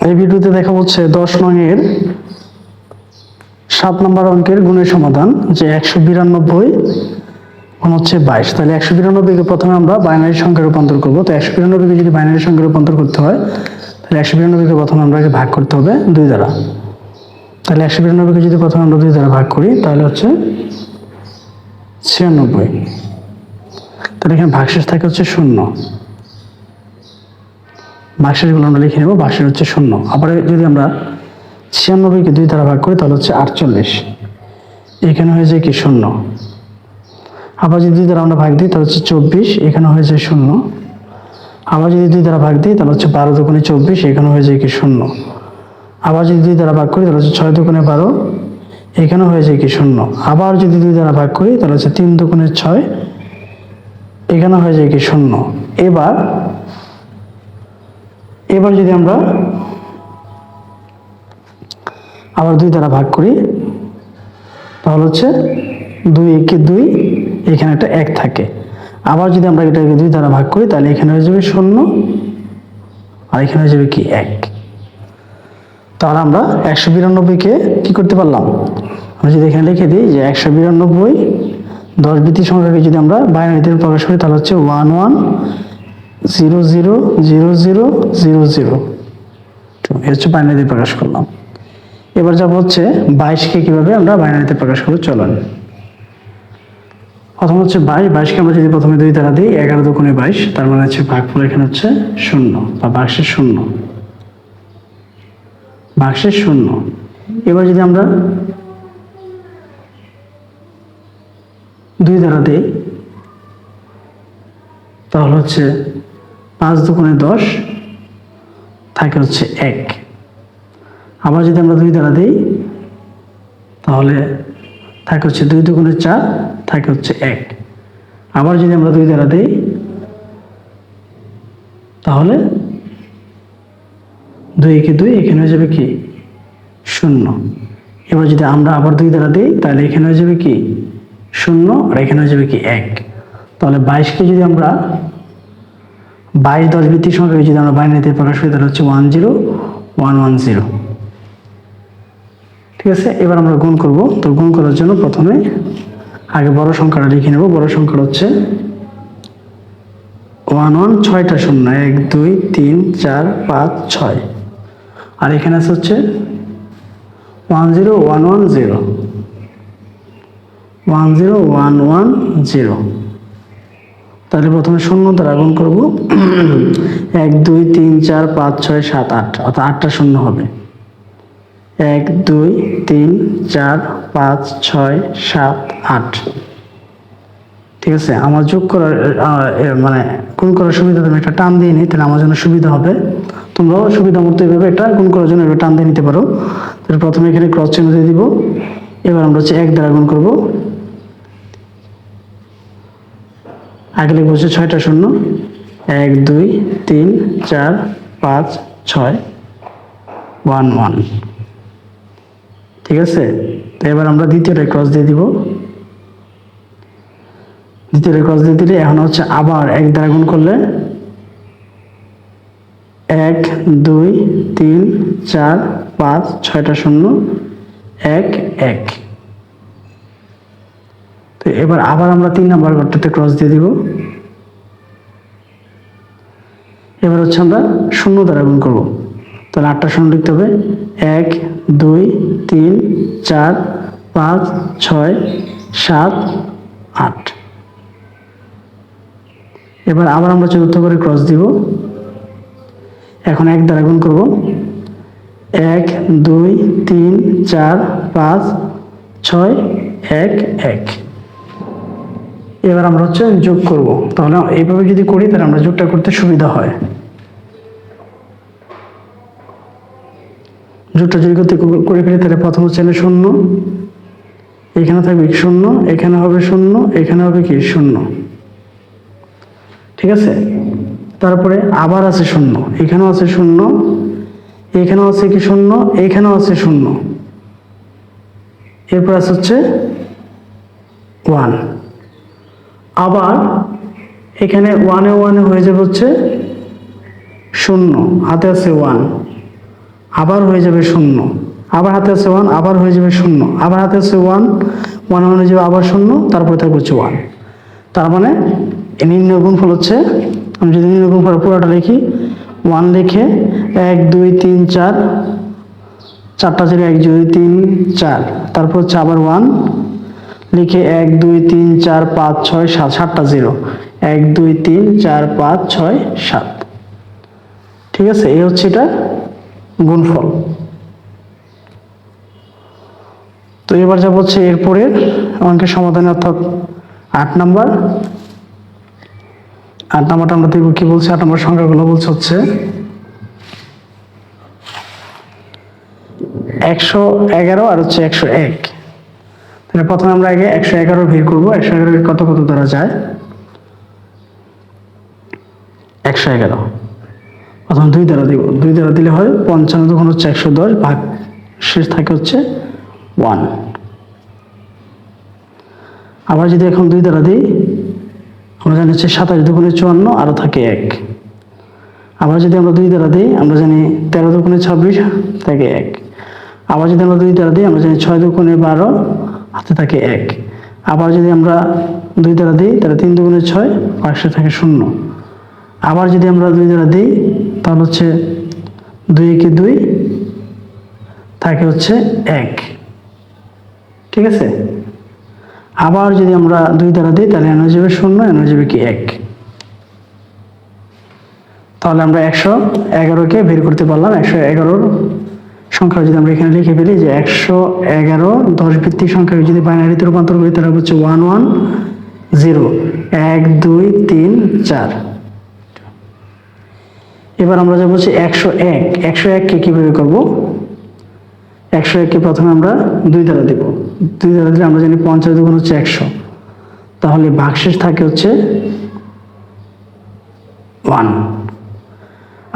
এই ভিডিওতে দেখা হচ্ছে 10 নং এর 7 নম্বর অঙ্কের গুণের সমাধান, যে 192 গুণ হচ্ছে 22। তাহলে 192 কে প্রথমে আমরা বাইনারি সংখ্যায় রূপান্তর করব। তো 192 কে যদি বাইনারি সংখ্যায় রূপান্তর করতে হয় তাহলে 192 কে প্রথমে আমরা ভাগ করতে হবে 2 দ্বারা। তাহলে 192 কে যদি প্রথমে আমরা 2 দ্বারা ভাগ করি তাহলে হচ্ছে 96। তাহলে এখানে ভাগশেষ থাকে হচ্ছে 0। ভাগশেষগুলো আমরা লিখে নেব। ভাগশেষ হচ্ছে 0। আবার যদি আমরা 96 কে 2 দ্বারা ভাগ করি তাহলে হচ্ছে 48। এখানে হয়ে যায় কি 0। আবার যদি 2 দ্বারা আমরা ভাগ দিই তাহলে হচ্ছে 24। এখানে হয়ে যায় 0। আবার যদি 2 দ্বারা ভাগ দিই তাহলে হচ্ছে 12 দুগুণে 24। এখানে হয়ে যায় কি 0। আবার যদি 2 দ্বারা ভাগ করি তাহলে হচ্ছে 6 দুগুণে 12। এখানে হয়ে যায় কি 0। আবার যদি 2 দ্বারা ভাগ করি তাহলে হচ্ছে 3 দুগুণে 6। এখানে হয়ে যায় কি 0। এবার যদি আমরা আবার 2 দ্বারা ভাগ করি তাহলে হচ্ছে 2 একে 2, এখানে একটা 1 থাকে। আবার যদি আমরা এটাকে 2 দ্বারা ভাগ করি তাহলে এখানে হয়ে যাবে 0 আর এখানে হয়ে যাবে কি 1। তাহলে আমরা 192 কে কি করতে পারলাম, আমরা যদি এখানে লিখে দিই যে 192 10 বৃত্তি সংখ্যাকে যদি আমরা বাইনারিতে প্রকাশ করি তাহলে হচ্ছে 11000000। এই হচ্ছে বাইনারিতে প্রকাশ করলাম। এবার যাব হচ্ছে 22 কে কিভাবে আমরা বাইনারিতে প্রকাশ করব। চলেন প্রথম হচ্ছে 22 কে আমরা যদি প্রথমে 2 দ্বারা দিই 11 দুগুণে 22, তার মানে হচ্ছে ভাগফল এখানে হচ্ছে 0 বা ভাগশেষ 0। ভাগশেষ 0। এবার যদি আমরা 2 দ্বারা দিই তাহলে হচ্ছে 5 দুগুণে 10 থাকে হচ্ছে 1। আবার যদি আমরা 2 দ্বারা দিই তাহলে থাকে হচ্ছে 2 দুগুণে 4 থাকে হচ্ছে 1। আবার যদি আমরা 2 দ্বারা দিই তাহলে 2 একে 2, এখানে হয়ে যাবে কি 0। এবার যদি আমরা আবার 2 দ্বারা দিই তাহলে এখানে হয়ে যাবে কি 0 আর এখানে হয়ে যাবে কি 1। তাহলে 22 কে যদি আমরা 22 10 বৃত্তি সংখ্যাকে যদি আমরা বাইনারিতে প্রকাশ করি তাহলে হচ্ছে 10110। ঠিক আছে, এবার আমরা গুণ করব। তো গুণ করার জন্য প্রথমে আগে বড় সংখ্যাটা লিখে নেব। বড় সংখ্যা হচ্ছে 11 6টা 0 1 2 3 4 5 6 আর এখানে আছে হচ্ছে 10110। তাহলে প্রথমে 0 দ্বারা গুণ করব। 1 2 3 4 5 6 7 8, অর্থাৎ 8টা 0 হবে। 1 2 3 4 5 6 7 8। ঠিক আছে, আমার যোগ করার মানে গুণ করার সুবিধা আমি একটা টান দিয়ে নিই, তাহলে আমার জন্য সুবিধা হবে। তোমরাও সুবিধা মতো এইভাবে একটা গুণ করার জন্য টান দিয়ে নিতে পারো। তাহলে প্রথমে এখানে ক্রস চিহ্ন দিয়ে দিব। এবার আমরা হচ্ছে 1 দ্বারা গুণ করব। আগে লিখবো হচ্ছে 6টা 0 1 2 3 4 5 6 1 1। ঠিক আছে, তো এবার আমরা দ্বিতীয়টা ক্রস দিয়ে দিব। দ্বিতীয়টা ক্রস দিয়ে দিলে এখন হচ্ছে আবার 1 দ্বারা গুণ করলে 1 2 3 4 5 6টা 0 1 1। তো এবার আবার আমরা 3 নাম্বার ঘরটাতে ক্রস দিয়ে দিব। এবার হচ্ছে আমরা 0 দ্বারা গুণ করব। তাহলে 8টা 0 লিখতে হবে। 1 2 3 4 5 6 7 8। এবার আবার আমরা চতুর্থ করে ক্রস দিব। এখন 1 দ্বারা গুণ করব। 1 2 3 4 5 6 1 1। এবার আমরা হচ্ছে যোগ করব। তাহলে এইভাবে যদি করি তাহলে আমরা যোগটা করতে সুবিধা হয়। যোগটা যদি করে ফেলি তাহলে প্রথম হচ্ছে 0, এখানে থাকবে 0, এখানে হবে 0, এখানে হবে কি 0। ঠিক আছে, তারপরে আবার আছে 0, এখানেও আছে 0, এখানেও আছে কি 0, এখানেও আছে 0। এরপর আছে হচ্ছে 1। আবার এখানে 1 এ 1 হয়ে যাবে হচ্ছে 0, হাতে আছে 1। আবার হয়ে যাবে শূন্য, আবার হাতে আছে 1, আবার হয়ে যাবে শূন্য, আবার হাতে আছে 1, 1 হয়ে যাবে আবার শূন্য, তারপরে থাকবে হচ্ছে 1। তার মানে নির্ণয় গুণফল হচ্ছে, আমি যদি নির্ণয় গুণফল পুরোটা লিখি, 1 লিখে 1 2 3 4, চারটা 0, 1 2 3 4, তারপর হচ্ছে আবার 1 লিখে 1 2 3 4 5 6 7, সাতটা 0, 1 2 3 4 5 6 7। ঠিক আছে, এই হচ্ছে এটা গুণফল। তো এবার যা বলছে এরপরের অঙ্কের সমাধানে, অর্থাৎ 8 নাম্বার। 8 নাম্বারটা আমরা দেখব কি বলছে। 8 নাম্বার সংখ্যাগুলো বলছে হচ্ছে 111 আর হচ্ছে 101। তাহলে প্রথমে আমরা আগে 111 বের করবো। 111 কত কত দ্বারা যায়? 111 প্রথম 2 দ্বারা দিব। 2 দ্বারা দিলে হয় 55, তখন হচ্ছে 110, ভাগ শেষ থাকে হচ্ছে 1। আবার যদি এখন 2 দ্বারা দিই, আমরা জানি হচ্ছে 27 দুগুণে 54, আরও থাকে 1। আবার যদি আমরা 2 দ্বারা দিই, আমরা জানি 13 দুগুণে 26, থাকে 1। আবার যদি আমরা 2 দ্বারা দিই, আমরা জানি 6 দুগুণে 12, হাতে থাকে 1। আবার যদি আমরা 2 দ্বারা দিই, তাহলে 3 দুগুণে 6, পাশে থাকে 0। আবার যদি আমরা 2 দ্বারা দিই, তাহলে হচ্ছে 2 একে 2, থাকে হচ্ছে 1। ঠিক আছে, আবার যদি আমরা 2 দ্বারা দিই, তাহলে এনে যাবে 0, এনে যাবে কি 1। তাহলে আমরা 111কে বের করতে পারলাম। 111 সংখ্যা যদি আমরা এখানে লিখে ফেলি যে 111 10 ভিত্তিক সংখ্যাকে যদি বাইনারিতে রূপান্তর করি, তাহলে হচ্ছে 1 1 0, 1 2 3 4। এবার আমরা যা বলছি 101, 101কে কিভাবে করব? 101কে প্রথমে আমরা 2 দ্বারা দেব। 2 দ্বারা দিলে আমরা জানি 50 দুগুণ হচ্ছে 100, তাহলে ভাগশেষ থাকে হচ্ছে 1।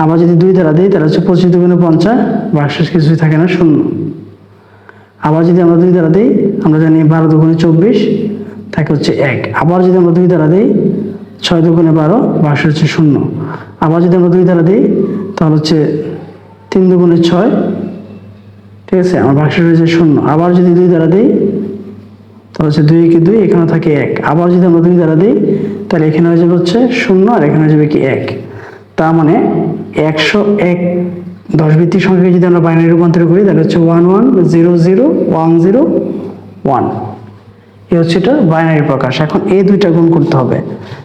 আবার যদি 2 দ্বারা দিই, তাহলে হচ্ছে 25 দুগুণে 50, ভাগশেষ কিছুই থাকে না, 0। আবার যদি আমরা 2 দ্বারা দিই, আমরা জানি 12 দুগুণে 24, থাকে হচ্ছে 1। আবার যদি আমরা 2 দ্বারা দিই, 6 দুগুণে 12, ভাগশেষ হচ্ছে 0। আবার যদি আমরা 2 দ্বারা দিই, তাহলে হচ্ছে 3 দুগুণে 6, ঠিক আছে, আমার ভাগশেষ হয়েছে 0। আবার যদি 2 দ্বারা দিই, তাহলে হচ্ছে 2 একে 2, এখানে থাকে 1। আবার যদি আমরা 2 দ্বারা দিই, তাহলে এখানে হয়ে যাবে হচ্ছে 0, আর এখানে হয়ে যাবে কি 1। তার মানে 101 10 ভিত্তিক সংখ্যাকে যদি আমরা বাইনারি রূপান্তর করি, তাহলে হচ্ছে 1 1 0 0 1 0 1। এই হচ্ছে এটা বাইনারি প্রকাশ। এখন এই দুইটা গুণ করতে হবে।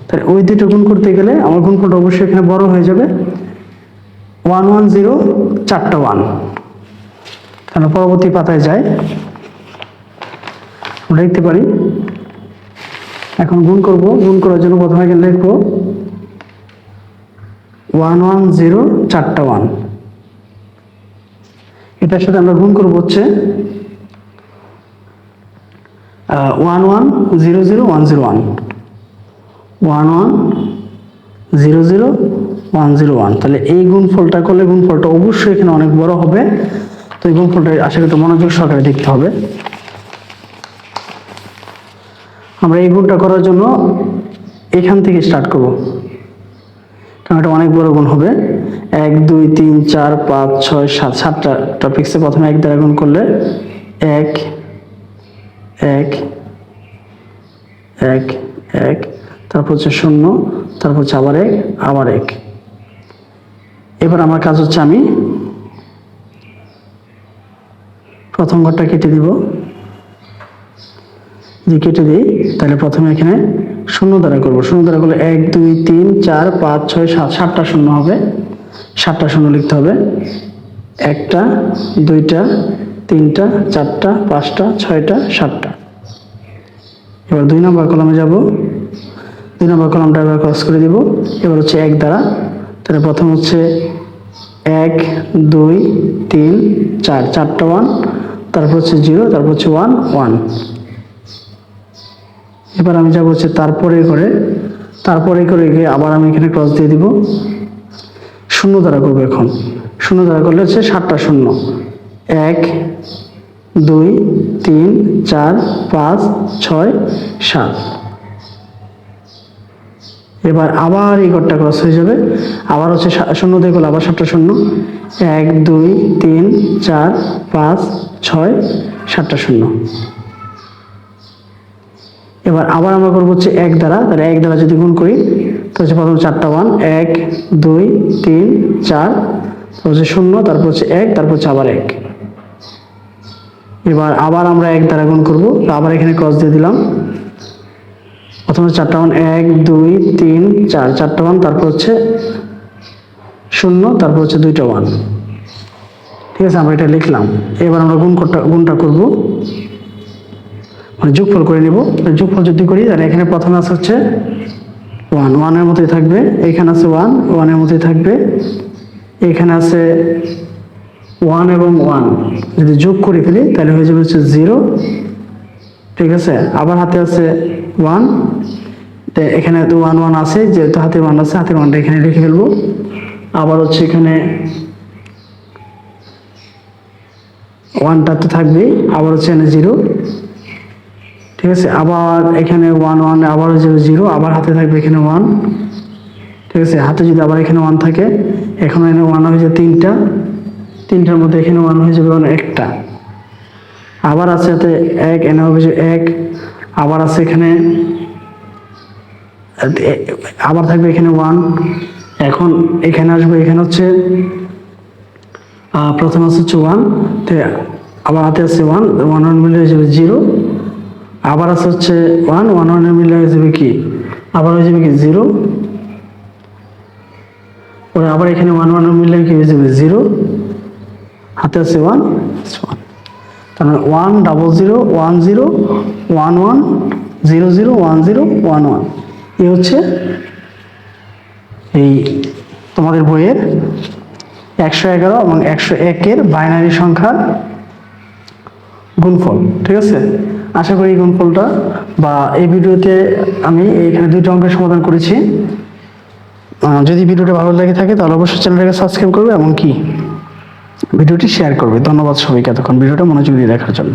তাহলে ওই দুইটা গুণ করতে গেলে আমার গুণফলটা অবশ্যই এখানে বড় হয়ে যাবে। 1 1 0, 4টা 1। তাহলে পরবর্তী পাতায় যাই, আমরা লিখতে পারি। এখন গুণ করব। গুণ করার জন্য প্রথমে এখানে লিখবো 1 1 0, 4টা 1। এটার সাথে আমরা গুণ করব হচ্ছে 1 1 0 0 1 0 1, 1 1 0 0 1 0 1। তাহলে এই গুণফলটা করলে গুণফলটা অবশ্যই এখানে অনেক বড় হবে। তো এই গুণফলটা আশা করি মনোযোগ সহকারে দেখতে হবে। আমরা এই গুণটা করার জন্য এখান থেকে স্টার্ট করব, কারণ এটা অনেক বড় গুণ হবে। 1 2 3 4 5 6 7, 7টা টপিক্সে প্রথমে 1 দ্বারা গুণ করলে 1 1 1 1, তারপর হচ্ছে 0, তারপর হচ্ছে আবার 1 আবার 1। এবার আমার কাজ হচ্ছে আমি প্রথম ঘরটা কেটে দিব। যে কেটে দিই, তাহলে প্রথমে এখানে 0 দ্বারা করব। 0 দ্বারা করলে 1 2 3 4 5 6 7, 7টা 0 হবে। 7টা 0 লিখতে হবে। 1টা 2টা 3টা 4টা 5টা 6টা 7টা। এবার 2 নম্বর কলামে যাব। 2 নম্বর কলামটা এবার ক্রস করে দিব। এবার হচ্ছে 1 দ্বারা, তাহলে প্রথম হচ্ছে 1 2 3 4, 4টা 1, তারপর হচ্ছে 0, তারপর হচ্ছে 1 1। এবার আমি যাব হচ্ছে তারপরে করে গিয়ে আবার আমি এখানে ক্রস দিয়ে দিব। 0 দ্বারা করবো। এখন 0 দ্বারা করলে হচ্ছে 7টা 0, 1 2 3 4 5 6 7। এবার আবার এই ঘরটা ক্রস হয়ে যাবে, আবার হচ্ছে শূন্য দিয়ে করলে আবার 7টা শূন্য, 1 2 3 4 5 6 7টা শূন্য। এবার আবার আমরা করবো হচ্ছে 1 দ্বারা, তাহলে 1 দ্বারা যদি গুণ করি তো হচ্ছে প্রথম 4টা 1, 1 2 3 4, তারপর হচ্ছে 0, তারপর হচ্ছে 1, তারপর হচ্ছে আবার 1। এবার আবার আমরা 1 দ্বারা গুণ করবো, তো আবার এখানে ক্রস দিয়ে দিলাম, প্রথমে 4টা 1, 1 2 3 4, 4টা 1, তারপর হচ্ছে 0, তারপর হচ্ছে 2টা 1। ঠিক আছে, আমরা এটা লিখলাম। এবার আমরা গুণটা করব, মানে যোগফল করে নিব। যোগফল যদি করি তাহলে এখানে প্রথমে আছে হচ্ছে 1, 1 এর মতোই থাকবে, এখানে আছে 1, 1 এর মতোই থাকবে, এখানে আছে 1 এবং 1 যদি যোগ করে ফেলি তাহলে হয়ে যাবে হচ্ছে 0। ঠিক আছে, আবার হাতে আছে 1, এখানে তো 1 1 আছে, যেহেতু হাতে 1 আছে, হাতে 1টা এখানে লিখে ফেলবো। আবার হচ্ছে এখানে 1টা তো থাকবেই, আবার হচ্ছে এখানে 0। ঠিক আছে, আবার এখানে 1 1, আবার হয়ে যাবে 0, আবার হাতে থাকবে এখানে 1। ঠিক আছে, হাতে যদি আবার এখানে 1 থাকে, এখন এখানে 1 হয়ে যাবে 3টার মধ্যে এখানে 1 হয়ে যাবে একটা, আবার আছে হাতে 1, এনে হবে 1, আবার আছে এখানে, আবার থাকবে এখানে 1। এখন এখানে আসবে, এখানে হচ্ছে প্রথম আছে হচ্ছে 1, তো আবার হাতে আছে 1, 1 1 মিলে হয়ে যাবে 0, আবার আছে হচ্ছে 1, 1 1 মিলে হয়ে যাবে কি, আবার হয়ে যাবে কি 0, পরে আবার এখানে 1 1 মিলে কি হয়ে যাবে 0, হাতে আছে 1 1, তার মানে 1 0 0 1 0 1 1 0 0 1 0 1 1। এই হচ্ছে এই তোমাদের বইয়ের 111 এবং 101 এর বাইনারি সংখ্যার গুণফল। ঠিক আছে, আশা করি এই গুণফলটা বা এই ভিডিওতে আমি এখানে 2টা অঙ্কের সমাধান করেছি। যদি ভিডিওটা ভালো লেগে থাকে তাহলে অবশ্যই চ্যানেলটাকে সাবস্ক্রাইব করবে এবং কি ভিডিওটি শেয়ার করবে। ধন্যবাদ সবাইকে এতক্ষণ ভিডিওটা মনোযোগ দিয়ে দেখার জন্য।